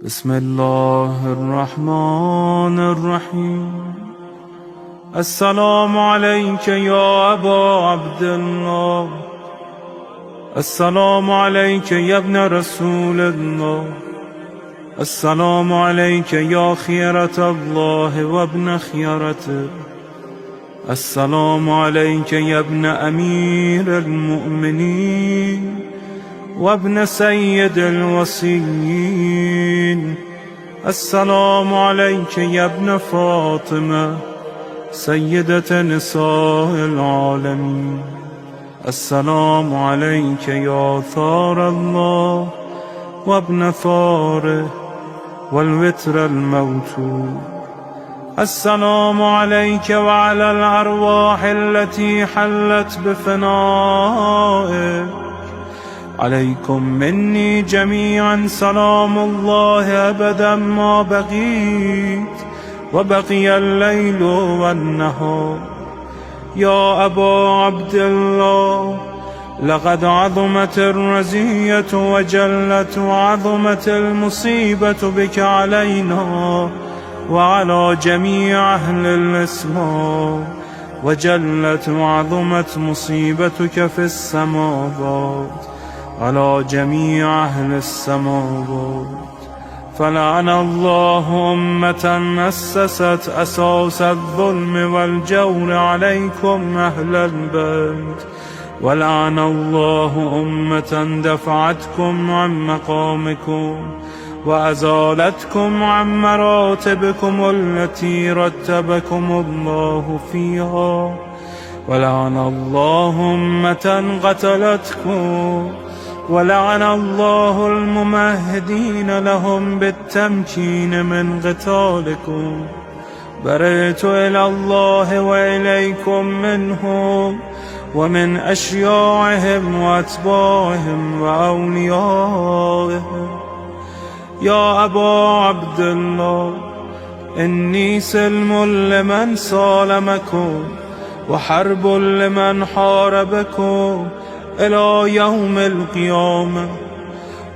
بسم الله الرحمن الرحيم. السلام عليك يا أبا عبد الله، السلام عليك يا ابن رسول الله، السلام عليك يا خيرة الله وابن خيرته، السلام عليك يا ابن أمير المؤمنين وابن سيد الوصيين، السلام عليك يا ابن فاطمة سيدة نساء العالمين، السلام عليك يا ثار الله وابن ثاره والوتر الموتور، السلام عليك وعلى الأرواح التي حلت بفنائك، عليكم مني جميعا سلام الله أبدا ما بقيت وبقي الليل والنهار. يا أبا عبد الله، لقد عظمت الرزية وجلت وعظمت المصيبة بك علينا وعلى جميع أهل الإسلام، وجلت وعظمت مصيبتك في السماوات على جميع أهل السماوات. فلعن الله أمة أسست أساس الظلم والجور عليكم أهل البيت، ولعن الله أمة دفعتكم عن مقامكم وأزالتكم عن مراتبكم التي رتبكم الله فيها، ولعن الله أمة قتلتكم، ولعن الله الممهدين لهم بالتمكين من قتالكم. برئت إلى الله وإليكم منهم ومن أشياعهم وأتباعهم وأوليائهم. يا أبا عبد الله، إني سلم لمن سالمكم وحرب لمن حاربكم إلى يوم القيامة.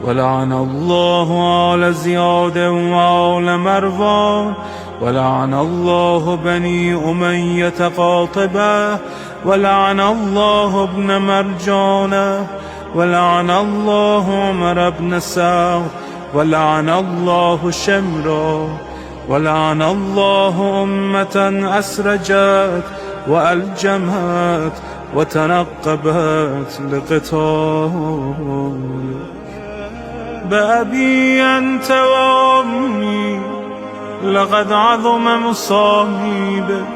ولعن الله آل زياد وآل مروان، ولعن الله بني أمية قاطبة، ولعن الله ابن مرجانة، ولعن الله عمر بن سعد، ولعن الله شمرا، ولعن الله أمة أسرجت وألجمت وتنقبت لقتال. بأبي أنت وأمي، لقد عظم مصائبك،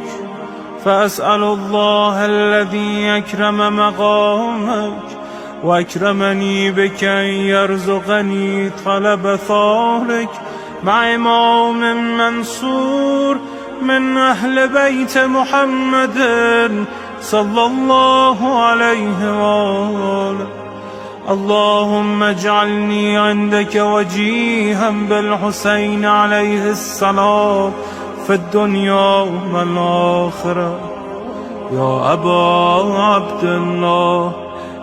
فأسأل الله الذي أكرم مقامك وأكرمني بك أن يرزقني طلب ثارك مع إمام منصور من أهل بيت محمد صلى الله عليه وآله. اللهم اجعلني عندك وجيها بالحسين عليه السلام في الدنيا والآخرة. يا أبا عبد الله،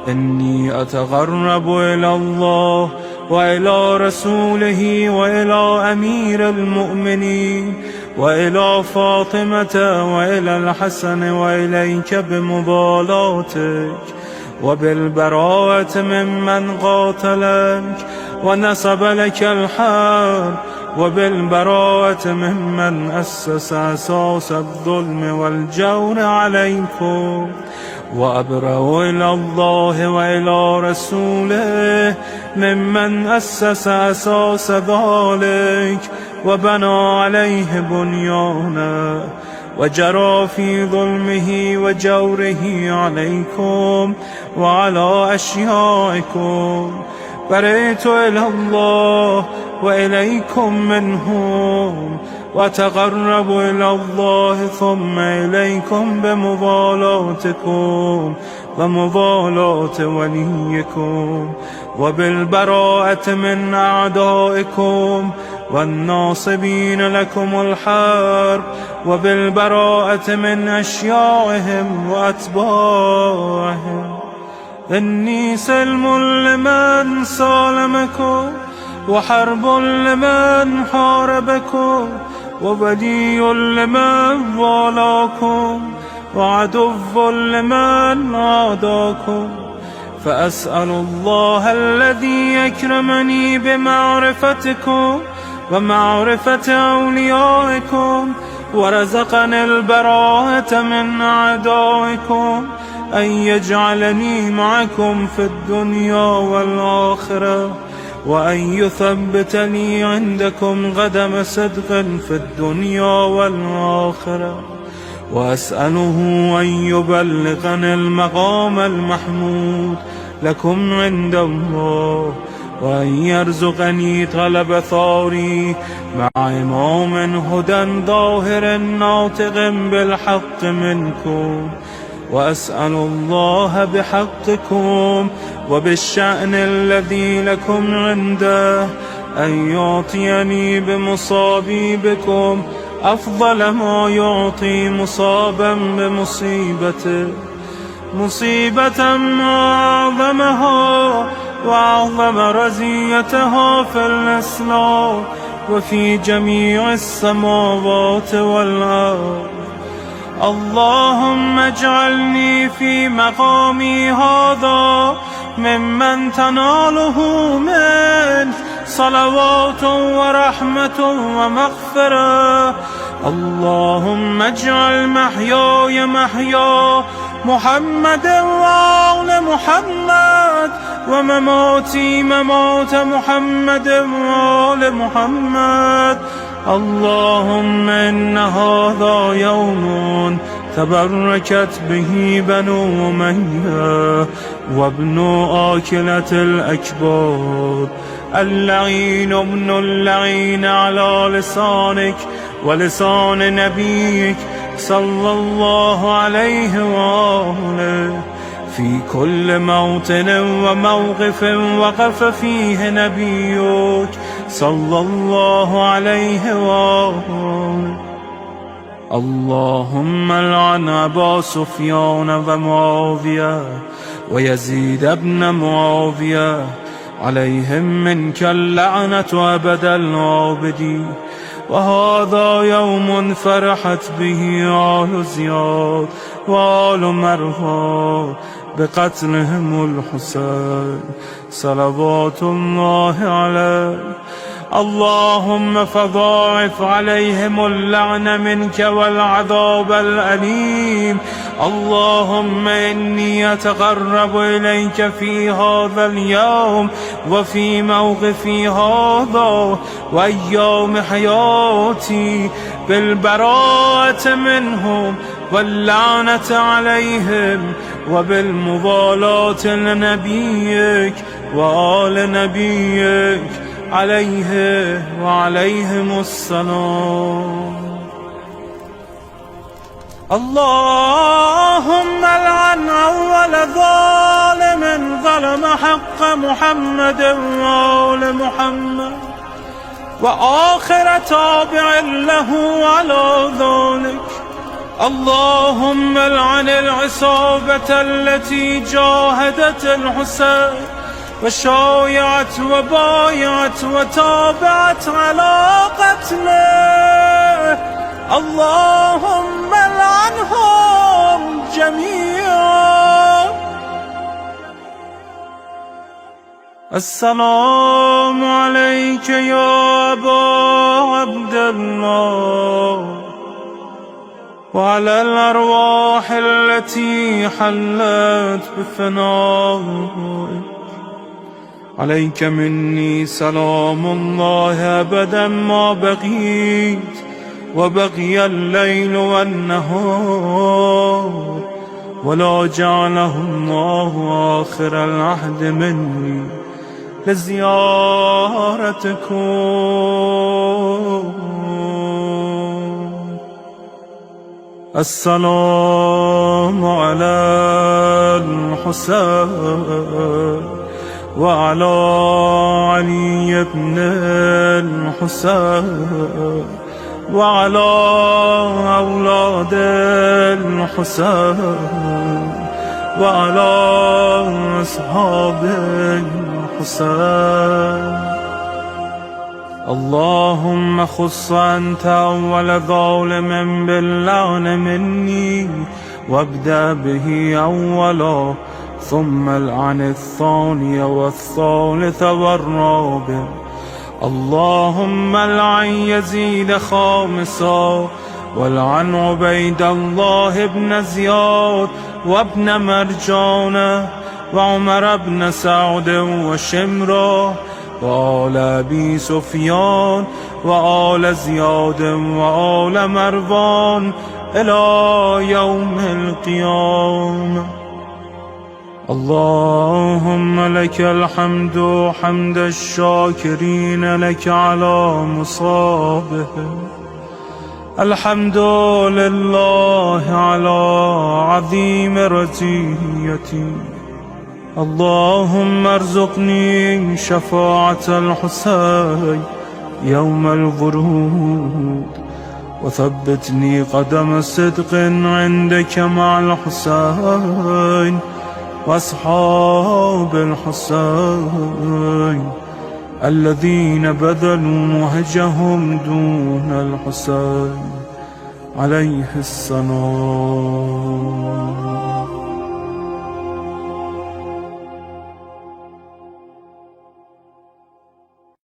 إني أتقرب إلى الله وإلى رسوله وإلى أمير المؤمنين وإلى فاطمة وإلى الحسن وإليك بمبالاتك وبالبراءة ممن قاتلك ونسب لك الحرب، وبالبراءة ممن أسس أساس الظلم والجور عليكم. وأبرأ إلى الله وإلى رسوله ممن أسس أساس ذلك وبنى عليه بنيانا وجرى في ظلمه وجوره عليكم وعلى أشيائكم. برئت إلى الله وإليكم منهم، وتقرب إلى الله ثم إليكم بمبالاتكم ومبالاة وليكم، وبالبراءة من أعدائكم والناصبين لكم الحرب، وبالبراءة من أشياعهم وأتباعهم. إني سلم لمن سالمكم، وحرب لمن حاربكم، وبدي لمن والاكم، وعدو لمن عاداكم. فأسأل الله الذي يكرمني بمعرفتكم ومعرفة أوليائكم، ورزقني البراءة من أعدائكم، أن يجعلني معكم في الدنيا والآخرة، وأن يثبتني عندكم قدم صدق في الدنيا والآخرة. وأسأله أن يبلغني المقام المحمود لكم عند الله، وأن يرزقني طلب ثاري مع إمام هدى ظاهر ناطق بالحق منكم. وأسأل الله بحقكم وبالشأن الذي لكم عنده أن يعطيني بمصابي بكم أفضل ما يعطي مصابا بمصيبته، مصيبة ما أعظمها وأعظم رزيتها في الإسلام وفي جميع السماوات والأرض. اللهم اجعلني في مقامي هذا ممن تناله منك صلوات ورحمة ومغفرة. اللهم اجعل محياي محيا محمد وآل محمد، ومماتي ممات محمد وآل محمد. اللهم إن هذا يوم تبركت به بنو أمية وابن آكلة الأكباد، اللعين ابن اللعين على لسانك ولسان نبيك صلى الله عليه وآله، في كل موطن وموقف وقف فيه نبيك صلى الله عليه وآله. اللهم لعن أبا سفيان ومعاوية ويزيد بن معاوية، عليهم منك اللعنة أبد الآبدين. وهذا يوم فرحت به آل زياد وآل مروان بقتلهم الحسين صلوات الله عليه. اللهم فضاعف عليهم اللعن منك والعذاب الأليم. اللهم إني أتقرب إليك في هذا اليوم وفي موقفي هذا وأيام حياتي بالبراءة منهم واللعنة عليهم، وبالموالاة لنبيك وآل نبيك عليه وعليهم السلام. اللهم لعن أول ظالم ظلم حق محمد وآل محمد، وآخر تابع له على ذلك. اللهم لعن العصابة التي جاهدت الحسين وشايعت وبايعت وتابعت على قتله. اللهم لعنهم جميعا. السلام عليك يا أبا عبد الله، وعلى الأرواح التي حلت بفنائك. عليك مني سلام الله أبدا ما بقيت وبقي الليل والنهار، ولا جعله الله آخر العهد مني لزيارتكم. السلام على الحسين وعلى علي بن الحسين وعلى أولاد الحسين وعلى أصحاب الحسين. اللهم خص أنت أول ظالم باللعن مني، وابدأ به أولا، ثم العن الثاني والثالث والرابع. اللهم العن يزيد خامسا، والعن عبيد الله بن زياد وابن مرجان وعمر بن سعد وشمرة وآل أبي سفيان وآل زياد وآل مروان إلى يوم القيامة. اللهم لك الحمد حمد الشاكرين لك على مصابه. الحمد لله على عظيم رزيتي. اللهم ارزقني شفاعة الحسين يوم الورود، وثبتني قدم صدق عندك مع الحسين وأصحاب الحسين الذين بذلوا مهجهم دون الحسين عليه السلام.